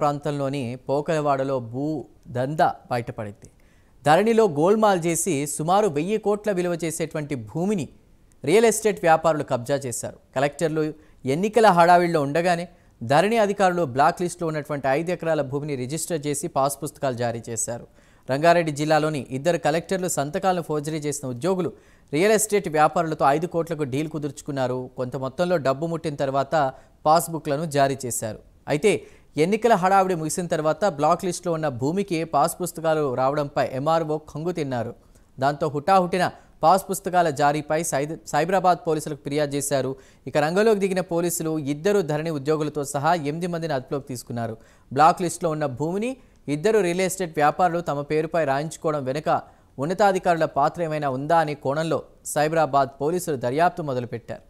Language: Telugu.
ప్రాంతంలోని పోకలవాడలో భూ దందా బయటపడింది. ధరణిలో గోల్మాల్ చేసి సుమారు 1000 కోట్ల విలువ చేసేటువంటి భూమిని రియల్ ఎస్టేట్ వ్యాపారులు కబ్జా చేశారు. కలెక్టర్లు ఎన్నికల హడావిడిలో ఉండగానే ధరణి అధికారులు బ్లాక్ లిస్టులో ఉన్నటువంటి 5 ఎకరాల భూమిని రిజిస్టర్ చేసి పాస్ పుస్తకాలు జారీ చేశారు. రంగారెడ్డి జిల్లాలోని 2 కలెక్టర్లు సంతకాలను ఫోర్జరీ చేసిన ఉద్యోగులు రియల్ ఎస్టేట్ వ్యాపారులతో 5 కోట్లకు డీల్ కుదుర్చుకున్నారు. కొంత మొత్తంలో డబ్బు ముట్టిన తర్వాత పాస్బుక్లను జారీ చేశారు. అయితే ఎన్నికల హడావిడి ముగిసిన తర్వాత బ్లాక్ లిస్టులో ఉన్న భూమికి పాస్ పుస్తకాలు రావడంపై ఎంఆర్ఓ కంగు తిన్నారు. దాంతో హుటాహుటిన పాస్ పుస్తకాల జారీపై సైబరాబాద్ పోలీసులకు ఫిర్యాదు చేశారు. ఇక రంగంలోకి దిగిన పోలీసులు 2 ధరణి ఉద్యోగులతో సహా 8 మందిని అదుపులోకి తీసుకున్నారు. బ్లాక్ లిస్టులో ఉన్న భూమిని 2 రియల్ ఎస్టేట్ వ్యాపారులు తమ పేరుపై రాయించుకోవడం వెనుక ఉన్నతాధికారుల పాత్ర ఏమైనా ఉందా అనే కోణంలో సైబరాబాద్ పోలీసులు దర్యాప్తు మొదలుపెట్టారు.